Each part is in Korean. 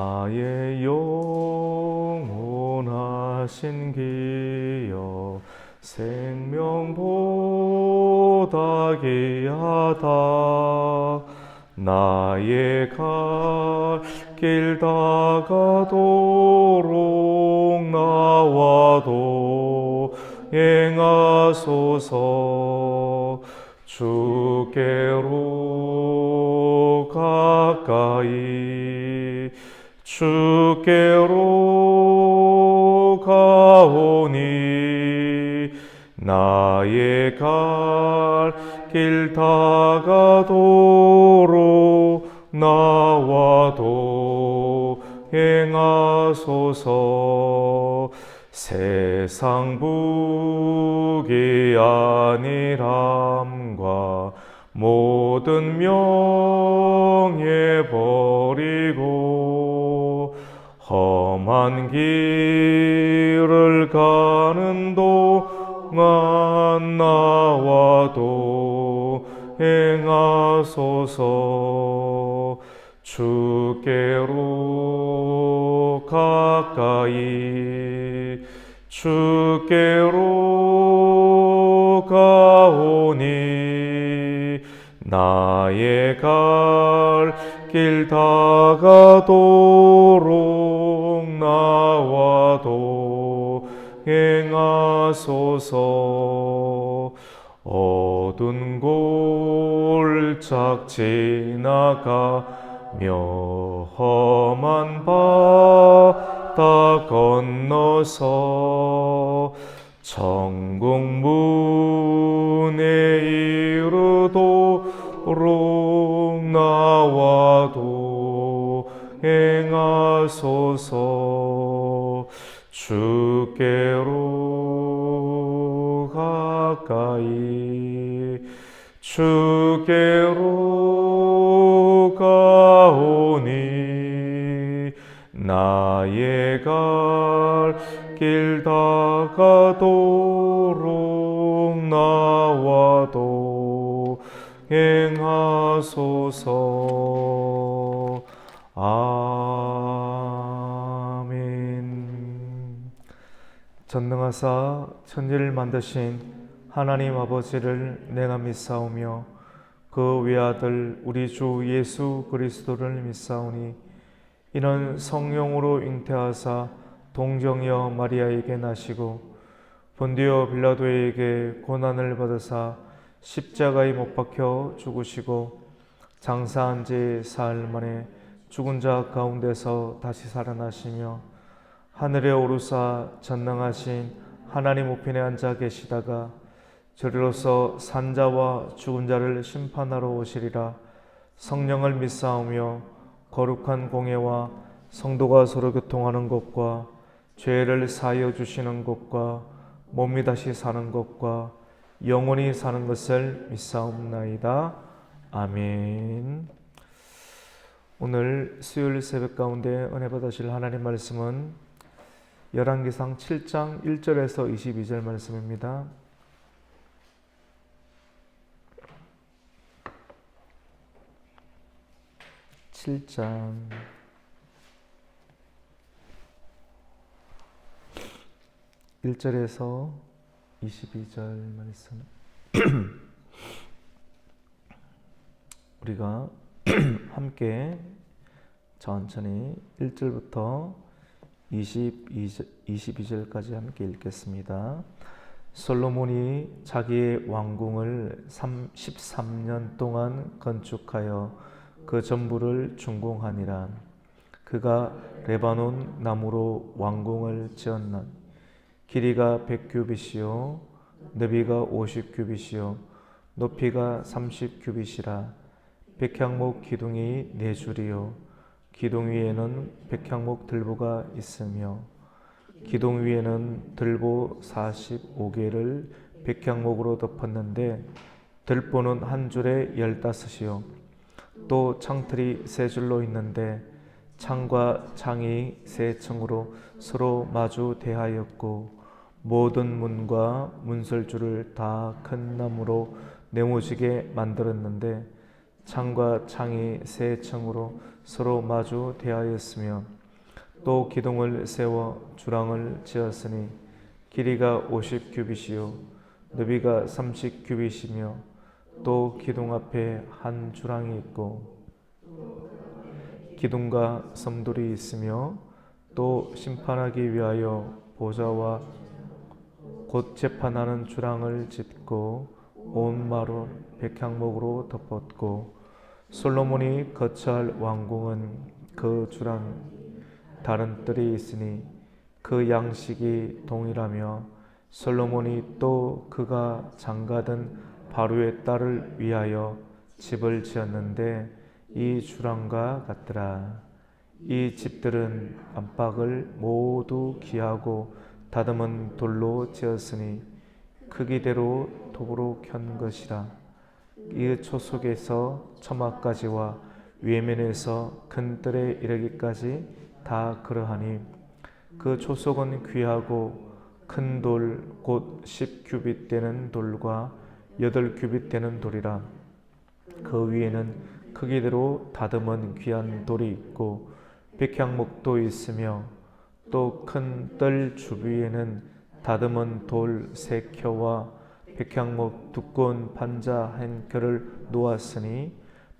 나의 영원하신 기여 생명보다 귀하다. 나의 갈 길 다가도록 나와도 행하소서. 주께로 가까이 주께로 가오니 나의 갈 길 다가도록 나와도 행하소서. 세상 부귀 아니람과 모든 명예 버리고 험한 길을 가는 동안 나와도 행하소서. 주께로 가까이 주께로 가오니 나의 갈 길 다가도록 나와도 행하소서. 어두운 골짝 지나가며 험한 바다 건너서 천국 문에 이르도록 나와도 행하소서. 주께로 가까이 주께로 가오니 나의 갈 길 다가도록 나와도 행하소서. 아멘. 전능하사 천지를 만드신 하나님 아버지를 내가 믿사오며 그 외아들 우리 주 예수 그리스도를 믿사오니 이는 성령으로 잉태하사 동정녀 마리아에게 나시고 본디오 빌라도에게 고난을 받으사 십자가에 못 박혀 죽으시고 장사한 지 사흘 만에 죽은 자 가운데서 다시 살아나시며 하늘에 오르사 전능하신 하나님 우편에 앉아 계시다가 저리로서 산자와 죽은 자를 심판하러 오시리라. 성령을 믿사오며 거룩한 공예와 성도가 서로 교통하는 것과 죄를 사하여 주시는 것과 몸이 다시 사는 것과 영원히 사는 것을 믿사옵나이다. 아멘. 오늘 수요일 새벽 가운데 은혜 받으실 하나님 말씀은 열왕기상 7장 1절에서 22절 말씀입니다. 7장 1절에서 22절 말씀 우리가 함께 천천히 1절부터 22절까지 함께 읽겠습니다. 솔로몬이 자기의 왕궁을 13년 동안 건축하여 그 전부를 준공하니라. 그가 레바논 나무로 왕궁을 지었나. 길이가 100규빗이요 너비가 50규빗이요 높이가 30규빗이라. 백향목 기둥이 4줄이요 기둥 위에는 백향목 들보가 있으며 기둥 위에는 들보 45개를 백향목으로 덮었는데 들보는 한 줄에 15이요 또 창틀이 3줄로 있는데 창과 창이 3층으로 서로 마주 대하였고 모든 문과 문설주를 다 큰 나무로 네모지게 만들었는데 창과 창이 3층으로 서로 마주 대하였으며 또 기둥을 세워 주랑을 지었으니 길이가 50규빗이요 너비가 30규빗이며 또 기둥 앞에 한 주랑이 있고 기둥과 섬돌이 있으며 또 심판하기 위하여 보좌와 곧 재판하는 주랑을 짓고 온 마루 백향목으로 덮었고 솔로몬이 거처할 왕궁은 그 주랑 다른 뜰이 있으니 그 양식이 동일하며 솔로몬이 또 그가 장가든 바로의 딸을 위하여 집을 지었는데 이 주랑과 같더라. 이 집들은 안팎을 모두 기하고 다듬은 돌로 지었으니 크기대로 톱으로 켠 것이라. 이 초속에서 처마까지와 외면에서 큰 뜰에 이르기까지 다 그러하니 그 초속은 귀하고 큰 돌 곧 10규빗 되는 돌과 8규빗 되는 돌이라. 그 위에는 크기대로 다듬은 귀한 돌이 있고 백향목도 있으며 또 큰 뜰 주위에는 다듬은 돌 3켜와 백향목 두꺼운 판자 한 켜를 놓았으니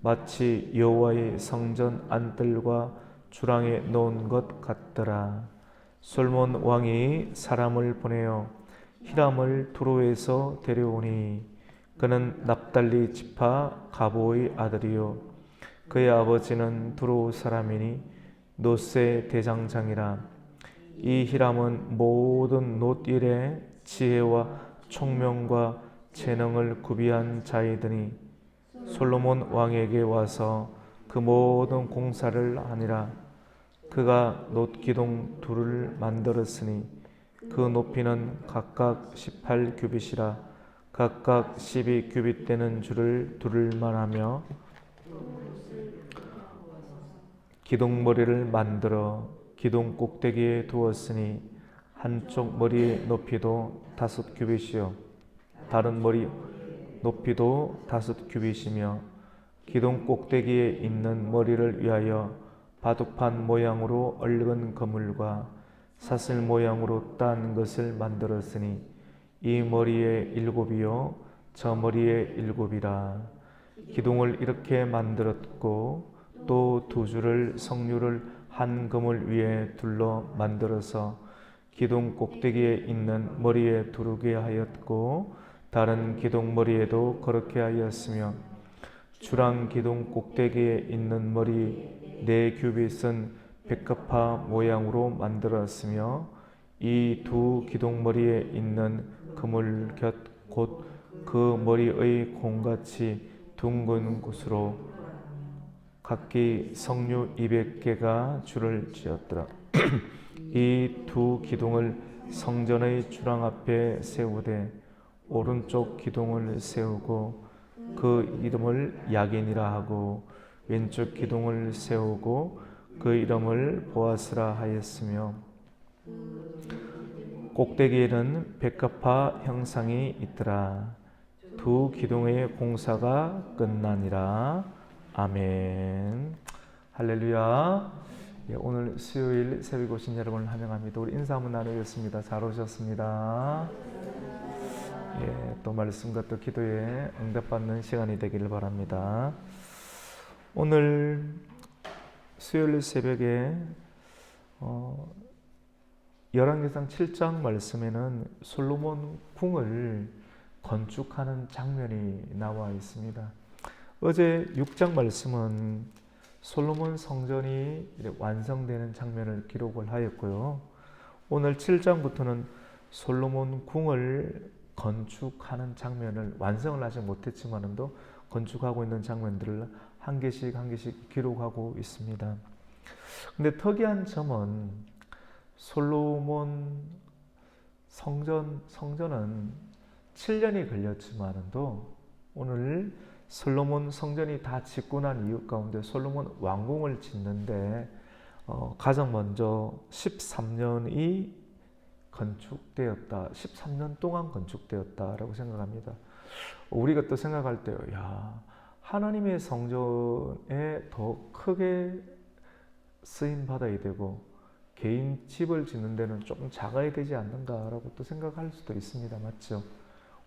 마치 여호와의 성전 안뜰과 주랑에 놓은 것 같더라. 솔몬 왕이 사람을 보내어 히람을 두로에서 데려오니 그는 납달리 지파 가보의 아들이요 그의 아버지는 두로 사람이니 놋의 대장장이라. 이 히람은 모든 놋일에 지혜와 총명과 재능을 구비한 자이더니 솔로몬 왕에게 와서 그 모든 공사를 하니라. 그가 놋기둥 둘을 만들었으니 그 높이는 각각 18규빗이라. 각각 12규빗 되는 줄을 두를만 하며 기둥머리를 만들어 기둥 꼭대기에 두었으니 한쪽 머리의 높이도 5규빗이요 다른 머리 높이도 5규빗이며 기둥 꼭대기에 있는 머리를 위하여 바둑판 모양으로 얽은 그물과 사슬 모양으로 딴 것을 만들었으니 이 머리에 7이요 저 머리에 7이라. 기둥을 이렇게 만들었고 또 2줄을 석류를 한 그물 위에 둘러 만들어서 기둥 꼭대기에 있는 머리에 두르게 하였고 다른 기둥 머리에도 그렇게 하였으며 주랑 기둥 꼭대기에 있는 머리 4규빗은 백합화 모양으로 만들었으며 이 2 기둥 머리에 있는 그물 곁 곧 그 머리의 공같이 둥근 곳으로 각기 석류 200개가 줄을 지었더라. 이 2 기둥을 성전의 주랑 앞에 세우되 오른쪽 기둥을 세우고 그 이름을 야긴이라 하고 왼쪽 기둥을 세우고 그 이름을 보아스라 하였으며 꼭대기에는 백합화 형상이 있더라. 2 기둥의 공사가 끝나니라. 아멘. 할렐루야. 예, 오늘 수요일 새벽 오신 여러분을 환영합니다. 우리 인사 한번 나누겠습니다. 잘 오셨습니다. 예, 또 말씀과 또 기도에 응답받는 시간이 되기를 바랍니다. 오늘 수요일 새벽에 열왕기상 7장 말씀에는 솔로몬 궁을 건축하는 장면이 나와 있습니다. 어제 6장 말씀은 솔로몬 성전이 완성되는 장면을 기록을 하였고요. 오늘 7장부터는 솔로몬 궁을 건축하는 장면을 완성을 하지 못했지만도 건축하고 있는 장면들을 한 개씩 기록하고 있습니다. 근데 특이한 점은 솔로몬 성전은 7년이 걸렸지만도 오늘 솔로몬 성전이 다 짓고 난 이유 가운데 솔로몬 왕궁을 짓는데 가장 먼저 13년이 건축되었다. 13년 동안 건축되었다라고 생각합니다. 우리가 또 생각할 때, 야, 하나님의 성전에 더 크게 쓰임 받아야 되고 개인 집을 짓는 데는 조금 작아야 되지 않는가라고 또 생각할 수도 있습니다. 맞죠?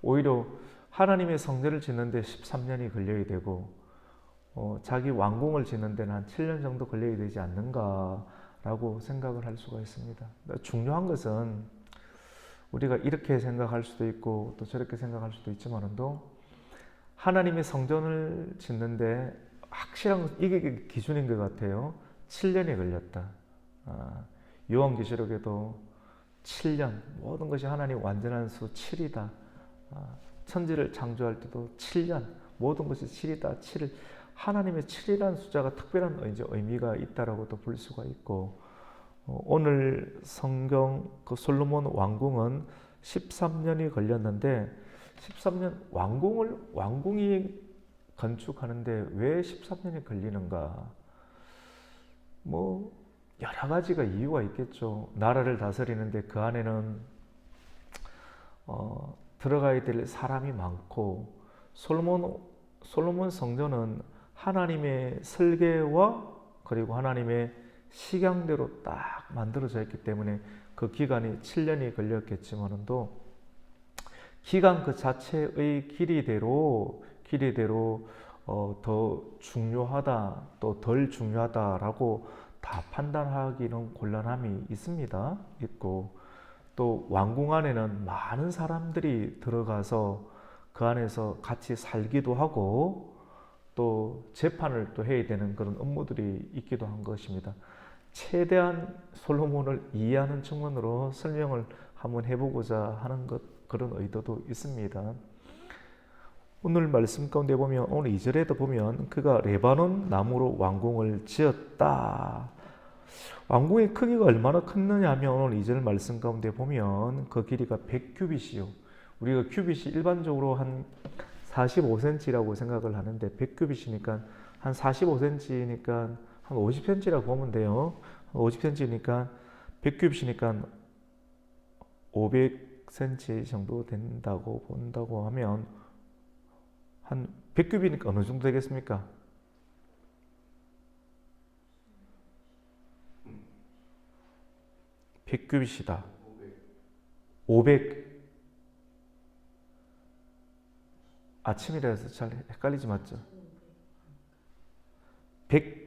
오히려 하나님의 성전을 짓는 데 13년이 걸려야 되고 자기 왕궁을 짓는 데는 한 7년 정도 걸려야 되지 않는가라고 생각을 할 수가 있습니다. 중요한 것은 우리가 이렇게 생각할 수도 있고 또 저렇게 생각할 수도 있지만도 하나님의 성전을 짓는데 확실한 이게 기준인 것 같아요. 7년이 걸렸다. 요한계시록에도 7년, 모든 것이 하나님 완전한 수 7이다. 천지를 창조할 때도 7년, 모든 것이 7이다. 7을 하나님의 7이라는 숫자가 특별한 의미가 있다라고도 볼 수가 있고, 오늘 성경 그 솔로몬 왕궁은 13년이 걸렸는데 13년 왕궁이 건축하는데 왜 13년이 걸리는가? 뭐 여러 가지가 이유가 있겠죠. 나라를 다스리는데 그 안에는 들어가야 될 사람이 많고 솔로몬 성전은 하나님의 설계와 그리고 하나님의 식양대로 딱 만들어져 있기 때문에 그 기간이 7년이 걸렸겠지만도 기간 그 자체의 길이대로 더 중요하다 또 덜 중요하다라고 다 판단하기는 곤란함이 있고 또 왕궁 안에는 많은 사람들이 들어가서 그 안에서 같이 살기도 하고 또 재판을 또 해야 되는 그런 업무들이 있기도 한 것입니다. 최대한 솔로몬을 이해하는 측면으로 설명을 한번 해보고자 하는 그런 의도도 있습니다. 오늘 말씀 가운데 보면 오늘 2절에도 보면 그가 레바논 나무로 왕궁을 지었다. 왕궁의 크기가 얼마나 컸느냐 하면 오늘 2절 말씀 가운데 보면 그 길이가 100규빗이요. 우리가 규빗이 일반적으로 한 45cm라고 생각을 하는데 100규빗이니까 한 45cm니까 한 50cm라고 보면 돼요. 50cm니까 100규빗이니까 500cm 정도 된다고 본다고 하면 한 100규빗이니까 어느 정도 되겠습니까? 100규빗이다. 500. 아침이라서 잘 헷갈리지 맞죠? 100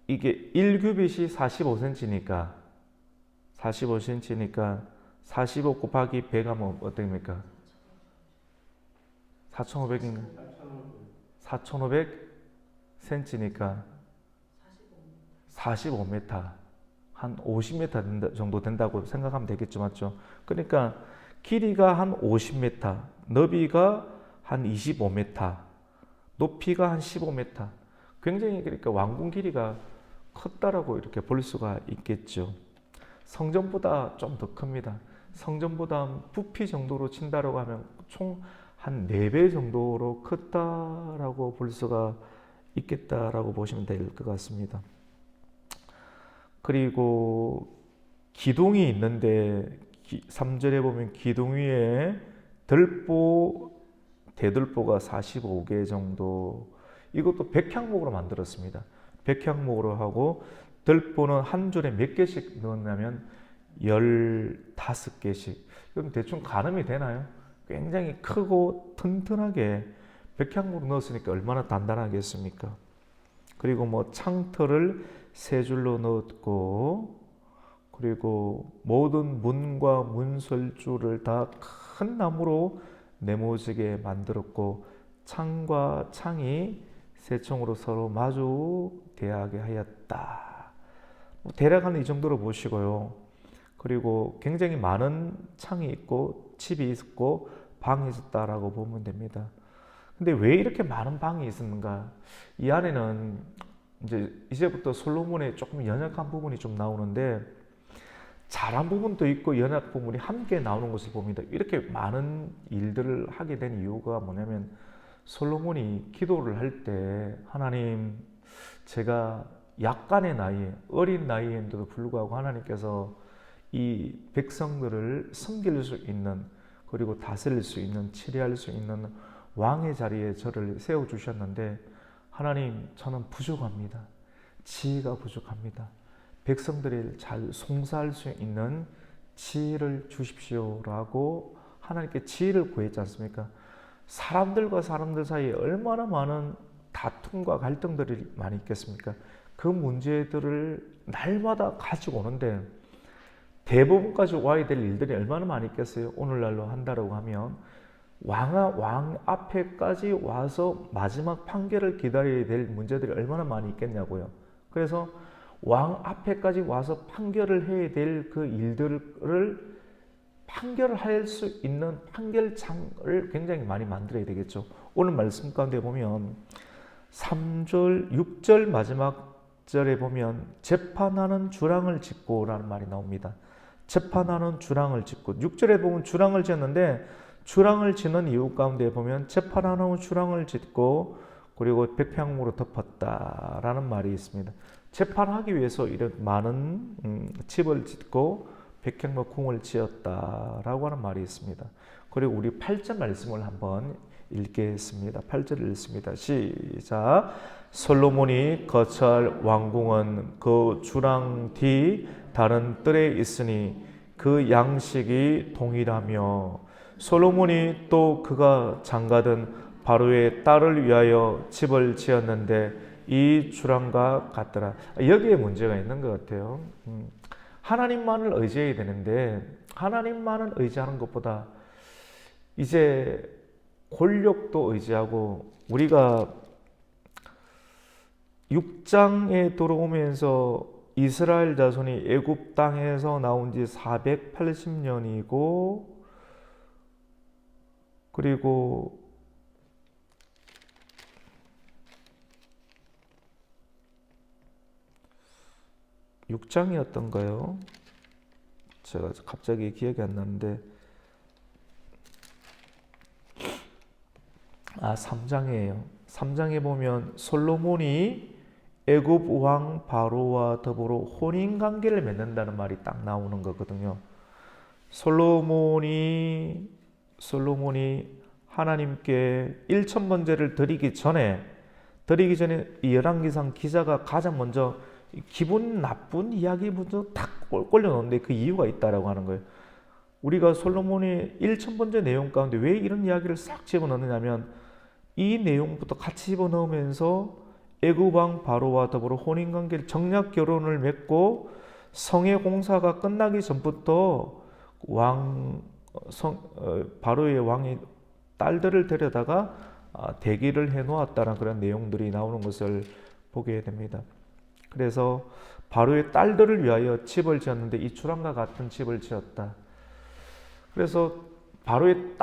이게 1규빗이 45cm니까 45 곱하기 100 하면 어떻습니까? 4,500인가? 4,500cm니까 45m 한 50m 정도 된다고 생각하면 되겠죠, 맞죠? 그러니까 길이가 한 50m, 너비가 한 25m, 높이가 한 15m. 굉장히 그러니까 왕궁 길이가 컸다라고 이렇게 볼 수가 있겠죠. 성전보다 좀 더 큽니다. 성전보다 부피 정도로 친다라고 하면 총 한 4배 정도로 컸다라고 볼 수가 있겠다라고 보시면 될 것 같습니다. 그리고 기둥이 있는데 3절에 보면 기둥 위에 대들보가 45개 정도, 이것도 백향목으로 만들었습니다. 백향목으로 하고 들보는 한 줄에 몇 개씩 넣었냐면 15개씩. 그럼 대충 가늠이 되나요? 굉장히 크고 튼튼하게 백향목으로 넣었으니까 얼마나 단단하겠습니까? 그리고 뭐 창틀을 3줄로 넣었고, 그리고 모든 문과 문설주를 다 큰 나무로 네모지게 만들었고, 창과 창이 세총으로 서로 마주 대하게 하였다. 대략 한 이 정도로 보시고요. 그리고 굉장히 많은 창이 있고 집이 있었고 방이 있었다라고 보면 됩니다. 근데 왜 이렇게 많은 방이 있었는가? 이 안에는 이제부터 솔로몬의 조금 연약한 부분이 좀 나오는데 잘한 부분도 있고 연약 부분이 함께 나오는 것을 봅니다. 이렇게 많은 일들을 하게 된 이유가 뭐냐면 솔로몬이 기도를 할 때 하나님, 제가 약간의 나이에 어린 나이인데도 불구하고 하나님께서 이 백성들을 섬길 수 있는, 그리고 다스릴 수 있는, 치리할 수 있는 왕의 자리에 저를 세워주셨는데 하나님, 저는 부족합니다. 지혜가 부족합니다. 백성들을 잘 송사할 수 있는 지혜를 주십시오라고 하나님께 지혜를 구했지 않습니까? 사람들과 사람들 사이에 얼마나 많은 다툼과 갈등들이 많이 있겠습니까? 그 문제들을 날마다 가지고 오는데 대법원까지 와야 될 일들이 얼마나 많이 있겠어요? 오늘날로 한다라고 하면 왕 앞에까지 와서 마지막 판결을 기다려야 될 문제들이 얼마나 많이 있겠냐고요. 그래서 왕 앞에까지 와서 판결을 해야 될 그 일들을 판결을 할 수 있는 판결장을 굉장히 많이 만들어야 되겠죠. 오늘 말씀 가운데 보면 3절, 6절 마지막 절에 보면 재판하는 주랑을 짓고 라는 말이 나옵니다. 재판하는 주랑을 짓고 6절에 보면 주랑을 짓는데 주랑을 짓는 이유 가운데 보면 재판하는 주랑을 짓고 그리고 백향목으로 덮었다라는 말이 있습니다. 재판하기 위해서 이런 많은 집을 짓고 백향목 궁을 지었다라고 하는 말이 있습니다. 그리고 우리 8절 말씀을 한번 읽겠습니다. 8절을 읽습니다. 시작. 솔로몬이 거처할 왕궁은 그 주랑 뒤 다른 뜰에 있으니 그 양식이 동일하며 솔로몬이 또 그가 장가든 바로의 딸을 위하여 집을 지었는데 이 주랑과 같더라. 여기에 문제가 있는 것 같아요. 하나님만을 의지해야 되는데 하나님만을 의지하는 것보다 이제 권력도 의지하고 우리가 6장에 들어오면서 이스라엘 자손이 애굽 땅에서 나온 지 480년이고 그리고 6장이었던가요? 제가 갑자기 기억이 안 나는데 3장이에요. 3장에 보면 솔로몬이 애굽 왕 바로와 더불어 혼인 관계를 맺는다는 말이 딱 나오는 거거든요. 솔로몬이 하나님께 1천번제를 드리기 전에 이 열왕기상 기자가 가장 먼저 기분 나쁜 이야기 먼저 탁 올려놓는데 그 이유가 있다라고 하는 거예요. 우리가 솔로몬이 1천번제 내용 가운데 왜 이런 이야기를 싹 집어넣느냐면 이 내용부터 같이 집어넣으면서 애굽 왕 바로와 더불어 혼인관계를 정략 결혼을 맺고 성의 공사가 끝나기 전부터 바로의 왕이 딸들을 데려다가 대기를 해놓았다는 그런 내용들이 나오는 것을 보게 됩니다. 그래서 바로의 딸들을 위하여 집을 지었는데 이 주랑과 같은 집을 지었다. 그래서 바로의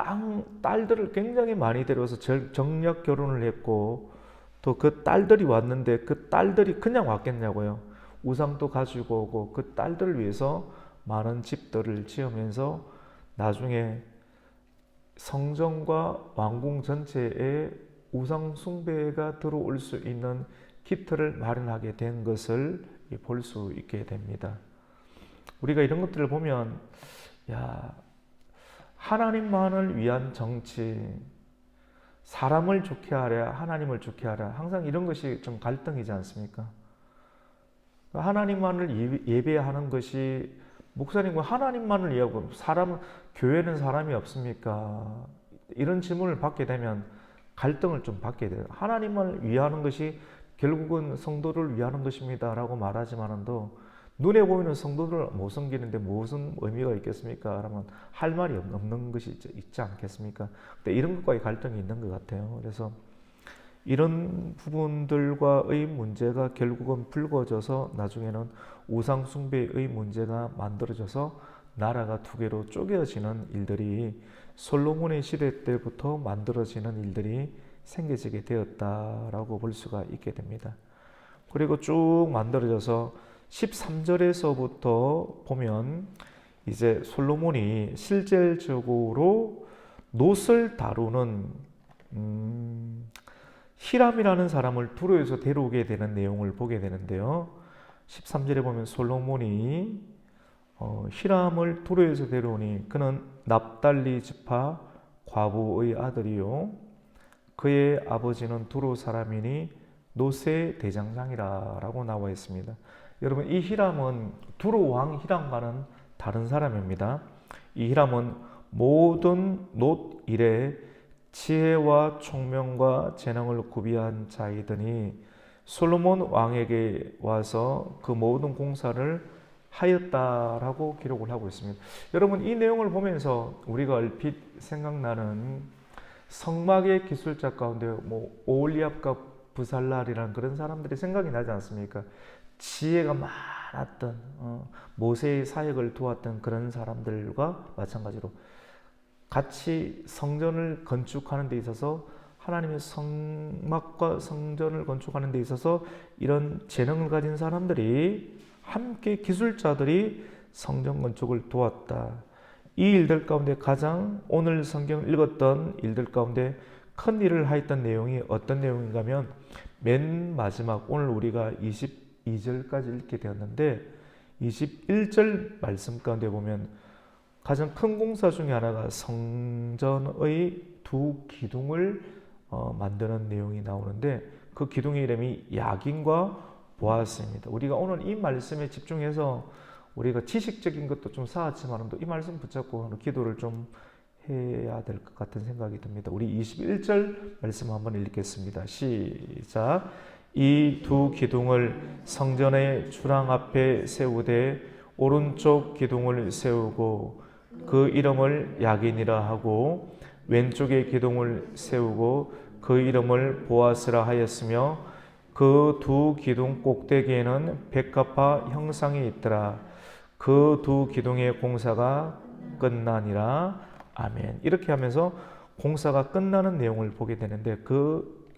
딸들을 굉장히 많이 데려와서 정략 결혼을 했고 또 그 딸들이 왔는데 그 딸들이 그냥 왔겠냐고요. 우상도 가지고 오고 그 딸들을 위해서 많은 집들을 지으면서 나중에 성전과 왕궁 전체에 우상 숭배가 들어올 수 있는 기틀을 마련하게 된 것을 볼 수 있게 됩니다. 우리가 이런 것들을 보면 하나님만을 위한 정치, 사람을 좋게 하랴 하나님을 좋게 하랴 항상 이런 것이 좀 갈등이지 않습니까? 하나님만을 예배하는 것이 목사님과 하나님만을 위하고 교회는 사람이 없습니까? 이런 질문을 받게 되면 갈등을 좀 받게 돼요. 하나님만을 위하는 것이 결국은 성도를 위하는 것입니다 라고 말하지만도 눈에 보이는 성도들을 못 섬기는데 무슨 의미가 있겠습니까? 그러면 할 말이 없는 것이 있지 않겠습니까? 근데 이런 것과의 갈등이 있는 것 같아요. 그래서 이런 부분들과의 문제가 결국은 불거져서 나중에는 우상 숭배의 문제가 만들어져서 나라가 두 개로 쪼개지는 일들이 솔로몬의 시대 때부터 만들어지는 일들이 생겨지게 되었다라고 볼 수가 있게 됩니다. 그리고 쭉 만들어져서 13절에서부터 보면 이제 솔로몬이 실질적으로 놋을 다루는 히람이라는 사람을 두로에서 데려오게 되는 내용을 보게 되는데요. 13절에 보면 솔로몬이 히람을 두로에서 데려오니 그는 납달리 지파 과부의 아들이요 그의 아버지는 두로 사람이니 놋의 대장장이라고 나와 있습니다. 여러분 이 히람은 두로 왕 히람과는 다른 사람입니다. 이 히람은 모든 놋 일에 지혜와 총명과 재능을 구비한 자이더니 솔로몬 왕에게 와서 그 모든 공사를 하였다라고 기록을 하고 있습니다. 여러분 이 내용을 보면서 우리가 얼핏 생각나는 성막의 기술자 가운데 뭐 오홀리압과 부살랄이라는 그런 사람들이 생각이 나지 않습니까? 지혜가 많았던 모세의 사역을 도왔던 그런 사람들과 마찬가지로 같이 성전을 건축하는 데 있어서 하나님의 성막과 성전을 건축하는 데 있어서 이런 재능을 가진 사람들이 함께 기술자들이 성전 건축을 도왔다. 이 일들 가운데 가장 오늘 성경을 읽었던 일들 가운데 큰 일을 하였던 내용이 어떤 내용인가 하면 맨 마지막 오늘 우리가 22절까지 읽게 되었는데 21절 말씀 가운데 보면 가장 큰 공사 중에 하나가 성전의 두 기둥을 만드는 내용이 나오는데 그 기둥의 이름이 야긴과 보아스입니다. 우리가 오늘 이 말씀에 집중해서 우리가 지식적인 것도 좀 쌓았지만 이 말씀 붙잡고 기도를 좀 해야 될 것 같은 생각이 듭니다. 우리 21절 말씀 한번 읽겠습니다. 시작. 이 두 기둥을 성전의 주랑 앞에 세우되 오른쪽 기둥을 세우고 그 이름을 야긴이라 하고 왼쪽의 기둥을 세우고 그 이름을 보아스라 하였으며 그 두 기둥 꼭대기에는 백합화 형상이 있더라. 그 두 기둥의 공사가 끝나니라. 아멘. 이렇게 하면서 공사가 끝나는 내용을 보게 되는데 그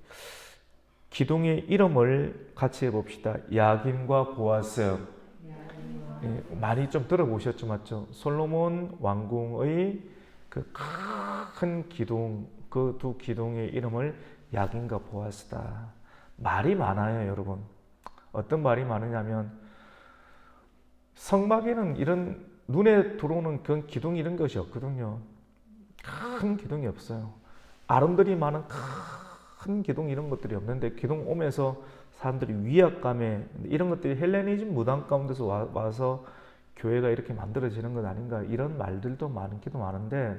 기둥의 이름을 같이 해봅시다. 야긴과 보아스. 많이 좀 들어보셨죠, 맞죠? 솔로몬 왕궁의 그 큰 기둥, 그 두 기둥의 이름을 야긴과 보아스다. 말이 많아요, 여러분. 어떤 말이 많으냐면 성막에는 이런 눈에 들어오는 그런 기둥 이런 것이 없거든요. 큰 기둥이 없어요. 아름드리 많은 큰 기둥 이런 것들이 없는데 기둥 오면서 사람들이 위압감에 이런 것들이 헬레니즘 무당 가운데서 와서 교회가 이렇게 만들어지는 것 아닌가 이런 말들도 많기도 많은데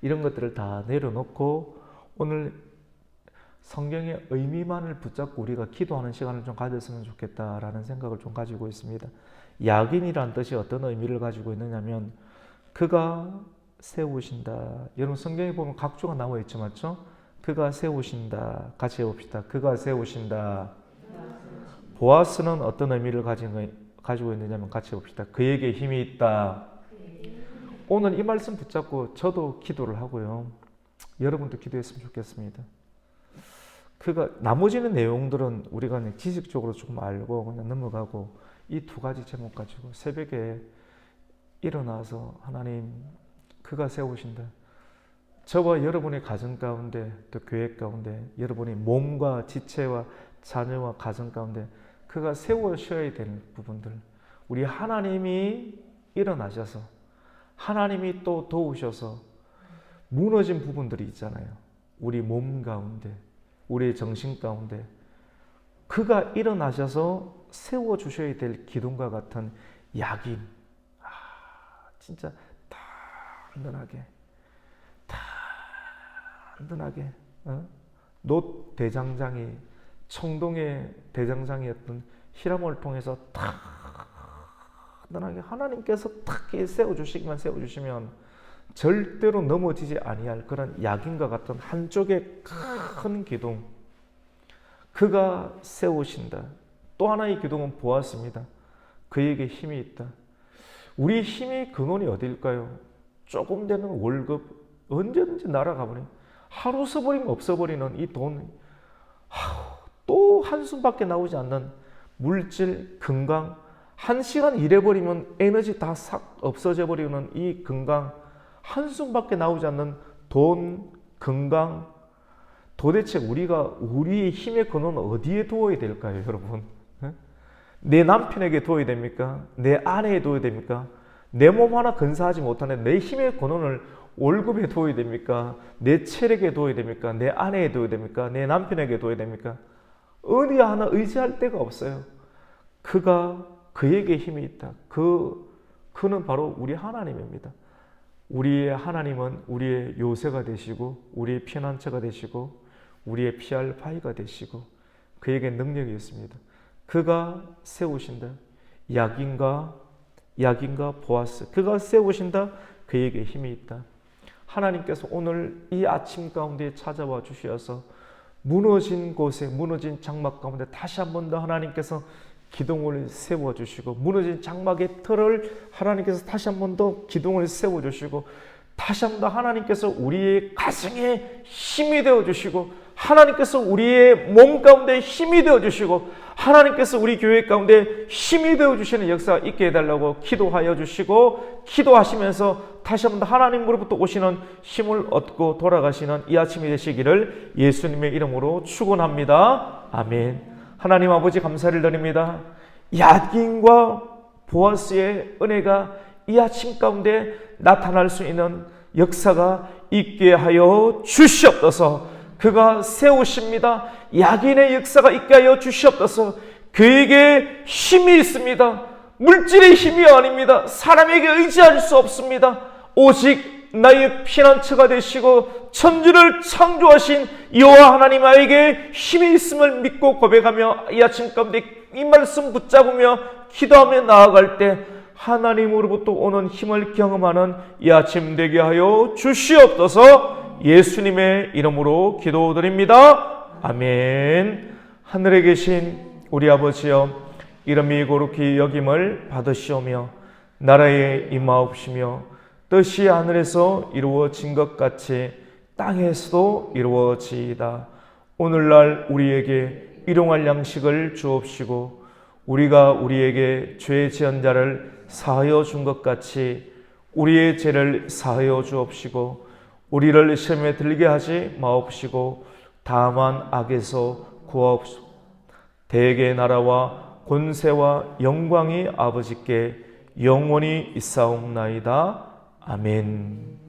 이런 것들을 다 내려놓고 오늘 성경의 의미만을 붙잡고 우리가 기도하는 시간을 좀 가졌으면 좋겠다라는 생각을 좀 가지고 있습니다. 야긴이란 뜻이 어떤 의미를 가지고 있느냐면 그가 세우신다. 여러분 성경에 보면 각주가 나와 있죠, 맞죠? 그가 세우신다. 같이 해봅시다. 그가 세우신다. 보아스는 어떤 의미를 가지고 있느냐면 같이 해봅시다. 그에게 힘이 있다. 오늘 이 말씀 붙잡고 저도 기도를 하고요. 여러분도 기도했으면 좋겠습니다. 그가 나머지는 내용들은 우리가 그냥 지식적으로 조금 알고 그냥 넘어가고 이 두 가지 제목 가지고 새벽에 일어나서 하나님 그가 세우신다. 저와 여러분의 가정 가운데 또 교회 가운데 여러분의 몸과 지체와 자녀와 가정 가운데 그가 세우셔야 되는 부분들 우리 하나님이 일어나셔서 하나님이 또 도우셔서 무너진 부분들이 있잖아요. 우리 몸 가운데 우리의 정신 가운데 그가 일어나셔서 세워주셔야 될 기둥과 같은 야긴 진짜 단단하게 놋 대장장이 청동의 대장장이었던 히람을 통해서 단단하게 하나님께서 탁 세워주시면 절대로 넘어지지 아니할 그런 야긴과 같은 한쪽의 큰 기둥 그가 세우신다. 또 하나의 기둥은 보았습니다. 그에게 힘이 있다. 우리 힘의 근원이 어디일까요? 조금 되는 월급 언제든지 날아가버리는 하루 써버리면 없어버리는 이 돈 또 한숨밖에 나오지 않는 물질, 건강 한 시간 일해버리면 에너지 다 싹 없어져 버리는 이 건강 한숨밖에 나오지 않는 돈, 건강 도대체 우리의 힘의 근원은 어디에 두어야 될까요, 여러분? 내 남편에게 두어야 됩니까? 내 아내에 두어야 됩니까? 내 몸 하나 근사하지 못하는 내 힘의 근원을 월급에 두어야 됩니까? 내 체력에 두어야 됩니까? 내 아내에 두어야 됩니까? 내 남편에게 두어야 됩니까? 어디 하나 의지할 데가 없어요. 그에게 힘이 있다. 그는 바로 우리 하나님입니다. 우리의 하나님은 우리의 요새가 되시고 우리의 피난처가 되시고 우리의 피할 바위가 되시고 그에게 능력이 있습니다. 그가 세우신다. 야긴과 보아스, 그가 세우신다. 그에게 힘이 있다. 하나님께서 오늘 이 아침 가운데 찾아와 주셔서 무너진 곳에, 무너진 장막 가운데 다시 한 번 더 하나님께서 기둥을 세워주시고, 무너진 장막의 틀을 하나님께서 다시 한 번 더 기둥을 세워주시고, 다시 한 번 더 하나님께서 우리의 가정에 힘이 되어주시고, 하나님께서 우리의 몸 가운데 힘이 되어주시고, 하나님께서 우리 교회 가운데 힘이 되어주시는 역사가 있게 해달라고 기도하여 주시고, 기도하시면서 다시 한 번 더 하나님으로부터 오시는 힘을 얻고 돌아가시는 이 아침이 되시기를 예수님의 이름으로 축원합니다. 아멘. 하나님 아버지 감사를 드립니다. 야긴과 보아스의 은혜가 이 아침 가운데 나타날 수 있는 역사가 있게 하여 주시옵소서. 그가 세우십니다. 야긴의 역사가 있게 하여 주시옵소서. 그에게 힘이 있습니다. 물질의 힘이 아닙니다. 사람에게 의지할 수 없습니다. 오직 나의 피난처가 되시고 천지를 창조하신 여호와 하나님에게 힘이 있음을 믿고 고백하며 이 아침 가운데 이 말씀 붙잡으며 기도하며 나아갈 때 하나님으로부터 오는 힘을 경험하는 이 아침 되게 하여 주시옵소서. 예수님의 이름으로 기도드립니다. 아멘. 하늘에 계신 우리 아버지여, 이름이 거룩히 여김을 받으시오며 나라에 임하옵시며 뜻이 하늘에서 이루어진 것 같이 땅에서도 이루어지이다. 오늘날 우리에게 일용할 양식을 주옵시고 우리가 우리에게 죄 지은 자를 사하여 준 것 같이 우리의 죄를 사하여 주옵시고 우리를 시험에 들게 하지 마옵시고 다만 악에서 구하옵소서. 대개의 나라와 권세와 영광이 아버지께 영원히 있사옵나이다. 아멘.